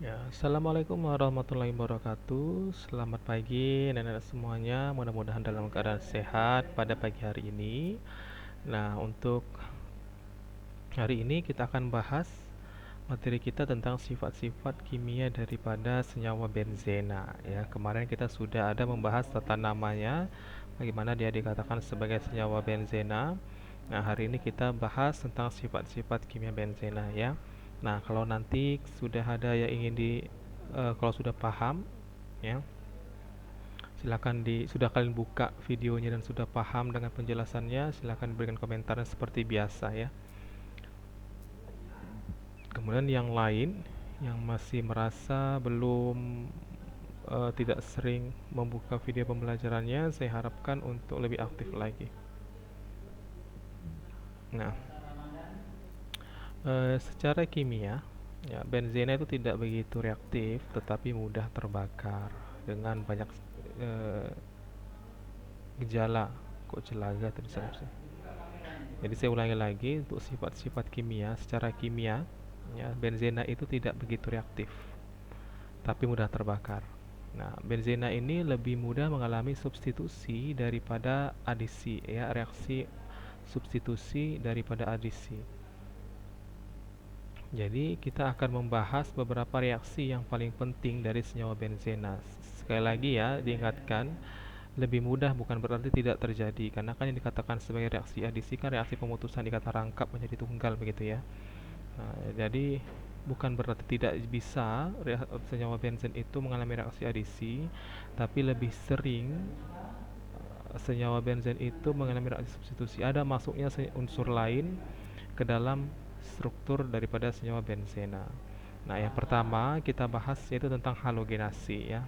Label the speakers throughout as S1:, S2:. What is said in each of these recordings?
S1: Ya, assalamualaikum warahmatullahi wabarakatuh. Selamat pagi, nenek semuanya. Mudah-mudahan dalam keadaan sehat pada pagi hari ini. Nah, untuk hari ini kita akan bahas materi kita tentang sifat-sifat kimia daripada senyawa benzena. Ya, kemarin kita sudah ada membahas tata namanya, bagaimana dia dikatakan sebagai senyawa benzena. Nah, hari ini kita bahas tentang sifat-sifat kimia benzena ya. Nah, kalau nanti sudah ada yang ingin kalau sudah paham ya, silakan sudah kalian buka videonya dan sudah paham dengan penjelasannya, silakan berikan komentarnya seperti biasa ya. Kemudian yang lain yang masih merasa belum tidak sering membuka video pembelajarannya, saya harapkan untuk lebih aktif lagi. Nah, secara kimia, ya, benzena itu tidak begitu reaktif, tetapi mudah terbakar dengan banyak eh, gejala. Kok celaga tulisannya sih? Jadi saya ulangi lagi untuk sifat-sifat kimia. Secara kimia, ya, benzena itu tidak begitu reaktif, tapi mudah terbakar. Nah, benzena ini lebih mudah mengalami substitusi daripada adisi, ya, reaksi substitusi daripada adisi. Jadi kita akan membahas beberapa reaksi yang paling penting dari senyawa benzena. Sekali lagi ya, diingatkan, lebih mudah bukan berarti tidak terjadi, karena kan yang dikatakan sebagai reaksi adisi kan reaksi pemutusan di kata rangkap menjadi tunggal begitu ya. Nah, jadi bukan berarti tidak bisa senyawa benzen itu mengalami reaksi adisi, tapi lebih sering senyawa benzen itu mengalami reaksi substitusi. Ada masuknya unsur lain ke dalam struktur daripada senyawa benzena. Nah, yang pertama kita bahas yaitu tentang halogenasi ya.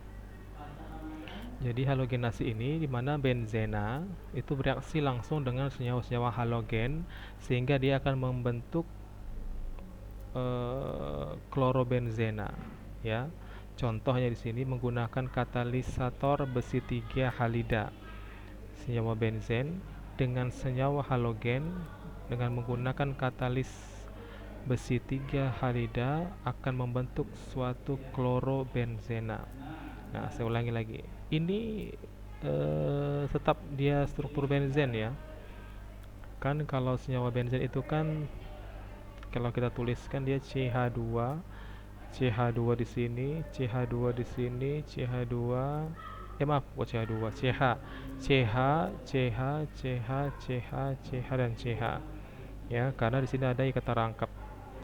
S1: Jadi halogenasi ini di mana benzena itu bereaksi langsung dengan senyawa-senyawa halogen sehingga dia akan membentuk klorobenzena ya. Contohnya di sini menggunakan katalisator besi 3 halida. Senyawa benzen dengan senyawa halogen dengan menggunakan katalis besi 3 halida akan membentuk suatu klorobenzena. Nah, saya ulangi lagi. Ini tetap dia struktur benzen ya. Kan kalau senyawa benzen itu kan kalau kita tuliskan dia CH2, CH2 di sini, CH2 di sini, CH2, maaf, kok CH2, CH, CH, CH, CH, CH, CH dan CH. Ya, karena di sini ada ikatan rangkap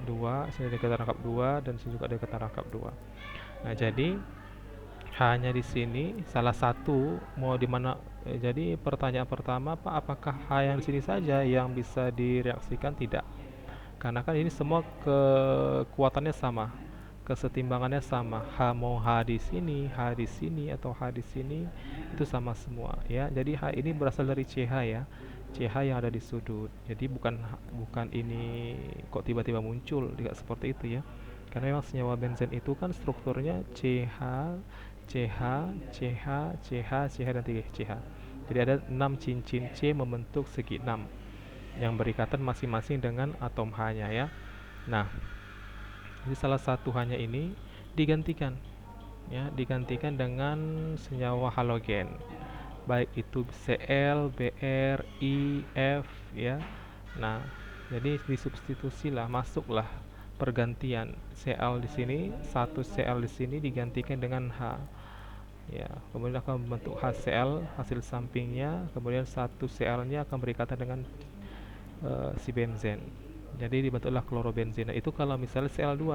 S1: 2, sini ada ikatan rangkap 2 dan sini juga ada ikatan rangkap 2. Nah, jadi hanya di sini salah satu mau di mana, jadi pertanyaan pertama Pak, apakah H yang di sini saja yang bisa direaksikan? Tidak. Karena kan ini semua kekuatannya sama, kesetimbangannya sama. H mau H di sini, H di sini atau H di sini itu sama semua ya. Jadi H ini berasal dari CH ya. CH yang ada di sudut. Jadi bukan ini kok tiba-tiba muncul, tidak seperti itu ya. Karena memang senyawa benzen itu kan strukturnya CH, CH, CH, CH, CH dan 3 CH. Jadi ada 6 cincin C membentuk segi 6 yang berikatan masing-masing dengan atom H-nya ya. Nah, jadi salah satu H-nya ini digantikan ya, digantikan dengan senyawa halogen. Baik itu Cl, Br, I, F ya. Nah, jadi disubstitusilah, masuklah pergantian Cl di sini, satu Cl di sini digantikan dengan H. Ya, kemudian akan membentuk HCl hasil sampingnya, kemudian satu Cl-nya akan berikatan dengan si benzen. Jadi dibentuklah klorobenzena. Itu kalau misalnya Cl2.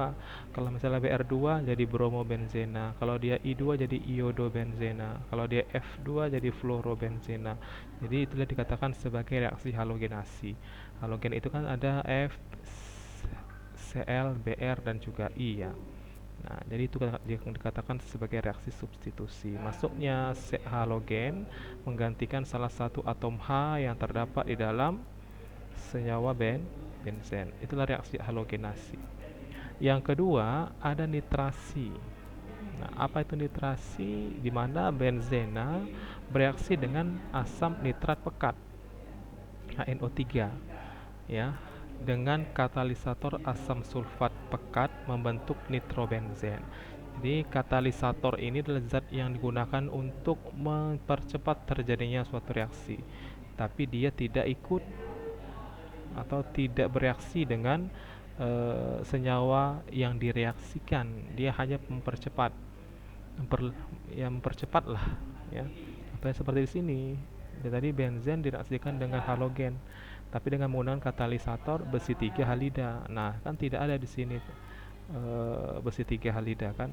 S1: Kalau misalnya Br2 jadi bromobenzena. Kalau dia I2 jadi iodobenzena. Kalau dia F2 jadi fluorobenzena. Jadi itulah dikatakan sebagai reaksi halogenasi. Halogen itu kan ada F, Cl, Br dan juga I ya. Nah, jadi itu dikatakan sebagai reaksi substitusi. Masuknya halogen menggantikan salah satu atom H yang terdapat di dalam senyawa benzen. Itulah reaksi halogenasi. Yang kedua ada nitrasi. Nah, apa itu nitrasi? Di mana benzena bereaksi dengan asam nitrat pekat HNO3 ya. dengan katalisator asam sulfat pekat membentuk nitrobenzen. Jadi katalisator ini adalah zat yang digunakan untuk mempercepat terjadinya suatu reaksi, tapi dia tidak ikut atau tidak bereaksi dengan senyawa yang direaksikan. Dia hanya mempercepat, mempercepat lah, ya. Apa seperti di sini. Jadi tadi benzen direaksikan dengan halogen, tapi dengan menggunakan katalisator besi 3 halida. Nah, kan tidak ada di sini besi 3 halida kan,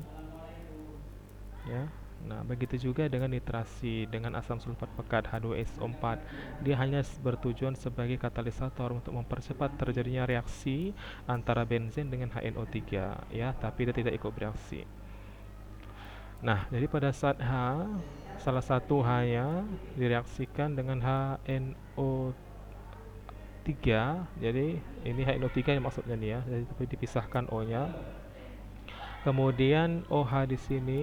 S1: ya. Nah, begitu juga dengan nitrasi dengan asam sulfat pekat H2SO4. Dia hanya bertujuan sebagai katalisator untuk mempercepat terjadinya reaksi antara benzen dengan HNO3, ya, tapi dia tidak ikut bereaksi. Nah, jadi pada saat salah satu H-nya direaksikan dengan HNO3, jadi ini HNO3 yang maksudnya nih ya, jadi dipisahkan O-nya. Kemudian OH di sini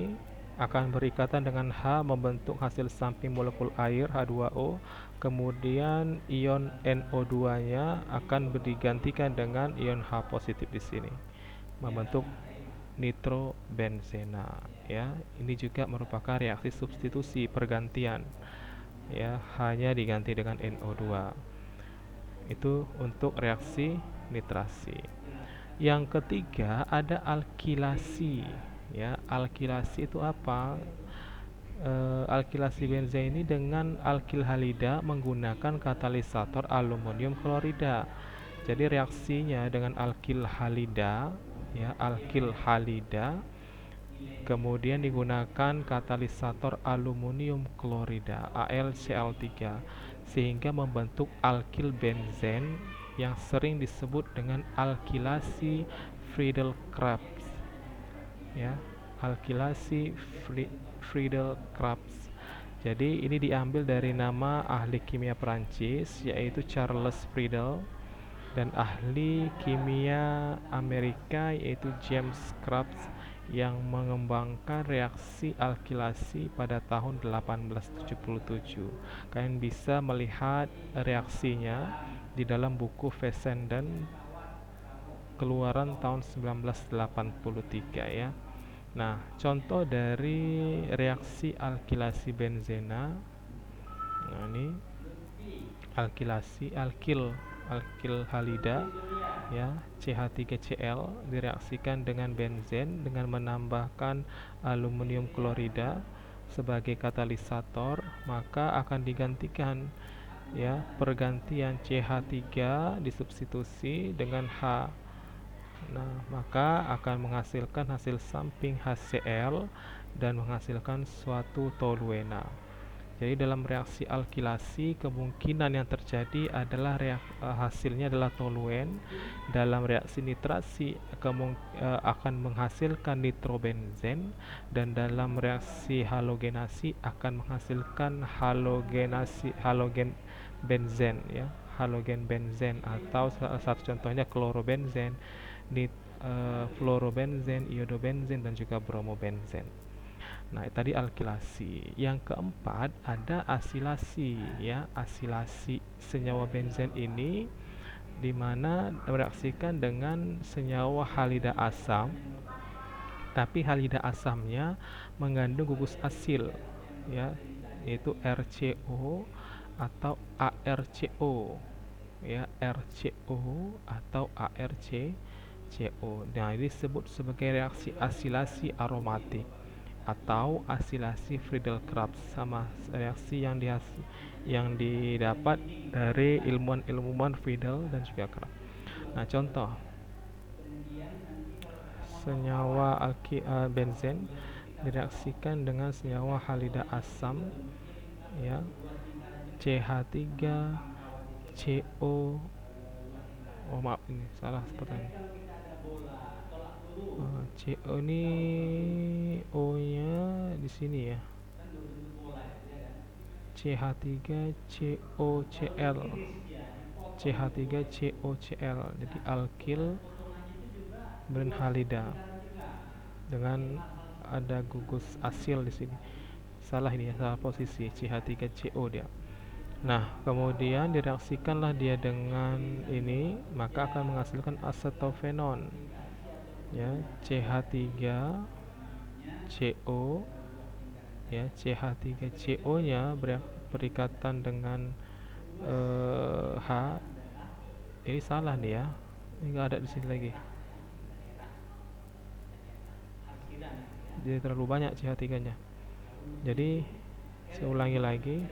S1: akan berikatan dengan H membentuk hasil samping molekul air H2O. Kemudian ion NO2-nya akan digantikan dengan ion H positif di sini, membentuk nitrobenzena, ya. Ini juga merupakan reaksi substitusi pergantian, ya, hanya diganti dengan NO2. Itu untuk reaksi nitrasi. Yang ketiga ada alkilasi, ya. Alkilasi itu apa? Alkilasi benzen ini dengan alkil halida menggunakan katalisator aluminium klorida. Jadi reaksinya dengan alkil halida, ya, alkil halida, kemudian digunakan katalisator aluminium klorida AlCl3 sehingga membentuk alkil benzen yang sering disebut dengan alkilasi Friedel-Crafts, ya, alkilasi Friedel-Crafts. Jadi ini diambil dari nama ahli kimia Prancis yaitu Charles Friedel dan ahli kimia Amerika yaitu James Crafts yang mengembangkan reaksi alkilasi pada tahun 1877. Kalian bisa melihat reaksinya di dalam buku Fessenden keluaran tahun 1983, ya. Nah, contoh dari reaksi alkilasi benzena. Nah, ini alkilasi alkil halida, ya, CH3Cl direaksikan dengan benzen dengan menambahkan aluminium klorida sebagai katalisator, maka akan digantikan, ya, pergantian CH3 disubstitusi dengan H. Nah, maka akan menghasilkan hasil samping HCl dan menghasilkan suatu toluena. Jadi dalam reaksi alkilasi kemungkinan yang terjadi adalah hasilnya adalah toluen. Dalam reaksi nitrasi akan menghasilkan nitrobenzen, dan dalam reaksi halogenasi akan menghasilkan halogen benzen, ya, halogen benzen, atau salah satu contohnya klorobenzen, fluorobenzen, iodobenzen, dan juga bromobenzen. Nah, tadi alkilasi. Yang keempat ada asilasi, ya. Asilasi senyawa benzen ini di mana mereaksikan dengan senyawa halida asam, tapi halida asamnya mengandung gugus asil, ya, yaitu RCO atau ARCO, ya, RCO atau ARCCO. Nah, ini disebut sebagai reaksi asilasi aromatik atau asilasi Friedel-Crafts, sama reaksi yang didapat dari ilmuwan Friedel dan juga Crafts. Nah, contoh senyawa benzen direaksikan dengan senyawa halida asam, ya, CH3CO. Oh, maaf, ini salah sepertinya. CO ini O-nya di sini, ya. CH3COCl. CH3COCl. Jadi alkil berhalida dengan ada gugus asil di sini. Salah ini ya, salah posisi, CH3CO dia. Nah, kemudian direaksikanlah dia dengan ini, maka akan menghasilkan asetofenon, ya, CH3CO, ya, CH3CO-nya berikatan dengan H. Ini salah nih ya, ini nggak ada di sini lagi, jadi terlalu banyak CH3-nya. Jadi saya ulangi lagi,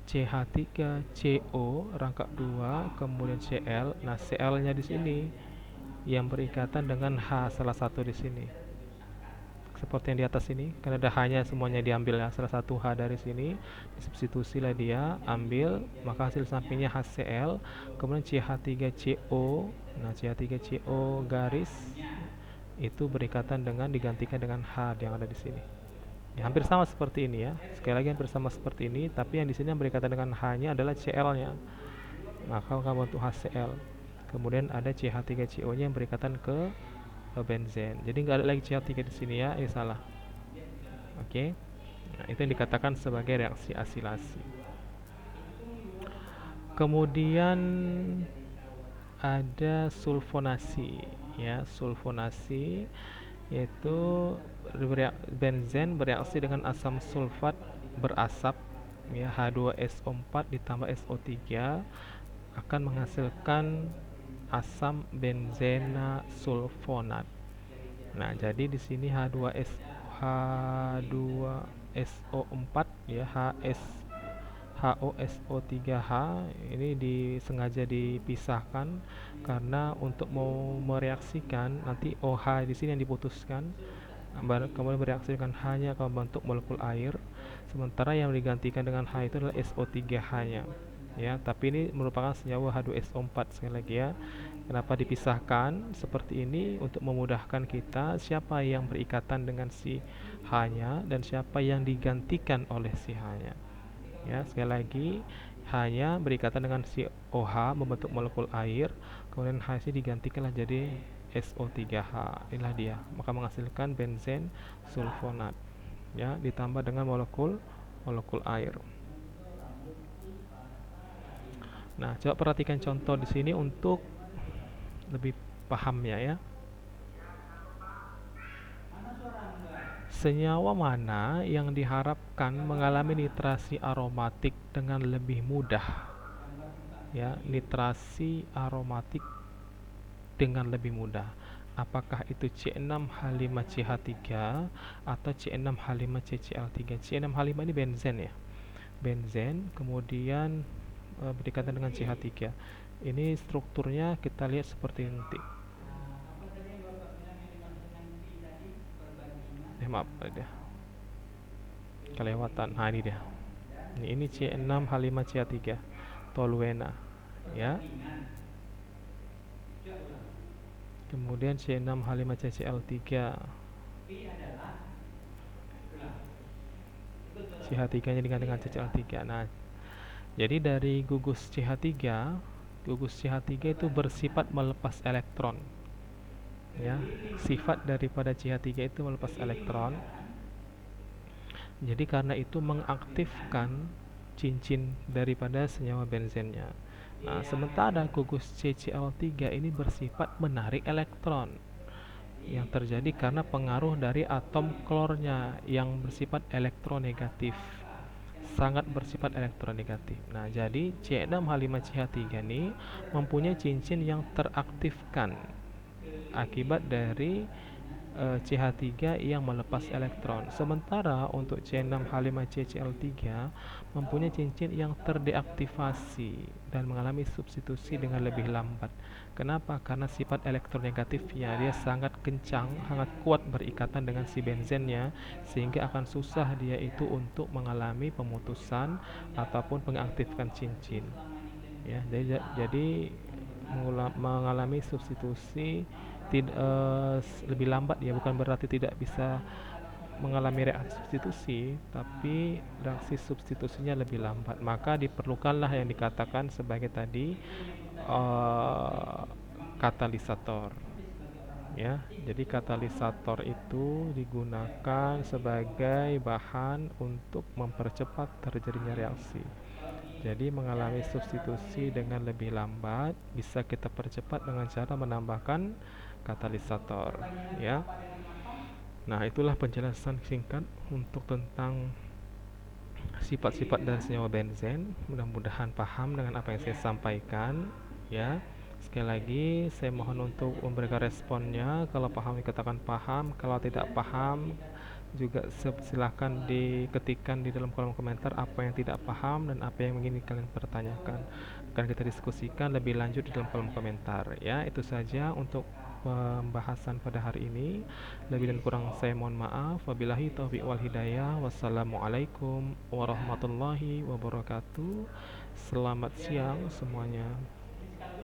S1: CH3CO rangkap 2 kemudian Cl. Nah, Cl-nya di sini yang berikatan dengan H salah satu di sini. Seperti yang di atas ini, karena ada H-nya semuanya diambil ya, salah satu H dari sini, disubstitusilah dia, ambil, maka hasil sampingnya HCl, kemudian CH3CO. Nah, CH3CO garis itu berikatan dengan digantikan dengan H yang ada di sini. Ya, hampir sama seperti ini ya. Sekali lagi hampir sama seperti ini, tapi yang di sini yang berikatan dengan H-nya adalah Cl-nya. Maka akan bentuk HCl. Kemudian ada CH3CO-nya yang berikatan ke benzen. Jadi nggak ada lagi CH3 di sini ya, ini salah. Oke. Nah, itu yang dikatakan sebagai reaksi asilasi. Kemudian ada sulfonasi, ya, sulfonasi yaitu benzen bereaksi dengan asam sulfat berasap, ya, H2SO4 ditambah SO3 akan menghasilkan asam benzena sulfonat. Nah, jadi di sini H2SO4, ya, HOSO3H ini disengaja dipisahkan karena untuk mau mereaksikan nanti OH di sini yang diputuskan, kemudian bereaksi dengan H-nya akan membentuk molekul air, sementara yang digantikan dengan H itu adalah SO3H-nya, ya. Tapi ini merupakan senyawa H2SO4 sekali lagi ya. Kenapa dipisahkan seperti ini? Untuk memudahkan kita siapa yang berikatan dengan si H-nya dan siapa yang digantikan oleh si H-nya. Ya, sekali lagi, H-nya berikatan dengan si OH membentuk molekul air, kemudian H ini digantikanlah jadi SO3H. Inilah dia, maka menghasilkan benzen sulfonat, ya, ditambah dengan molekul air. Nah, coba perhatikan contoh di sini untuk lebih pahamnya ya. Senyawa mana yang diharapkan mengalami nitrasi aromatik dengan lebih mudah? Ya, nitrasi aromatik dengan lebih mudah. Apakah itu C6H5CH3 atau C6H5CCl3? C6H5 ini benzen ya. Benzen kemudian berdekatan dengan CH3. Ini strukturnya kita lihat seperti nanti. Maaf dia kelewatan. Nah, ini dia. Ini C6H5CH3 toluena, ya. Kemudian C6H5CCl3. CH3-nya dengan CCl3. Nah, jadi dari gugus CH3 itu bersifat melepas elektron. Ya, sifat daripada CH3 itu melepas elektron. Jadi karena itu mengaktifkan cincin daripada senyawa benzennya. Nah, sementara gugus CCl3 ini bersifat menarik elektron yang terjadi karena pengaruh dari atom klornya yang bersifat elektronegatif, sangat bersifat elektronegatif. Nah, jadi C6H5CH3 ini mempunyai cincin yang teraktifkan akibat dari CH3 yang melepas elektron. Sementara untuk C6H5CCl3 mempunyai cincin yang terdeaktivasi dan mengalami substitusi dengan lebih lambat. Kenapa? Karena sifat elektronegatifnya dia sangat kencang, sangat kuat berikatan dengan si benzennya, sehingga akan susah dia itu untuk mengalami pemutusan ataupun mengaktifkan cincin. Ya, jadi mengalami substitusi lebih lambat ya, bukan berarti tidak bisa mengalami reaksi substitusi, tapi reaksi substitusinya lebih lambat. Maka diperlukanlah yang dikatakan sebagai tadi katalisator. Ya, jadi katalisator itu digunakan sebagai bahan untuk mempercepat terjadinya reaksi. Jadi mengalami substitusi dengan lebih lambat bisa kita percepat dengan cara menambahkan katalisator, ya. Nah, itulah penjelasan singkat untuk tentang sifat-sifat dari senyawa benzen. Mudah-mudahan paham dengan apa yang saya sampaikan, ya. Sekali lagi saya mohon untuk memberikan responnya. Kalau paham dikatakan paham, kalau tidak paham juga silahkan diketikkan di dalam kolom komentar apa yang tidak paham dan apa yang ingin kalian pertanyakan. Akan kita diskusikan lebih lanjut di dalam kolom komentar, ya. Itu saja untuk pembahasan pada hari ini. Lebih dan kurang saya mohon maaf. Wabillahi taufiq wal hidayah. Wassalamualaikum warahmatullahi wabarakatuh. Selamat siang semuanya.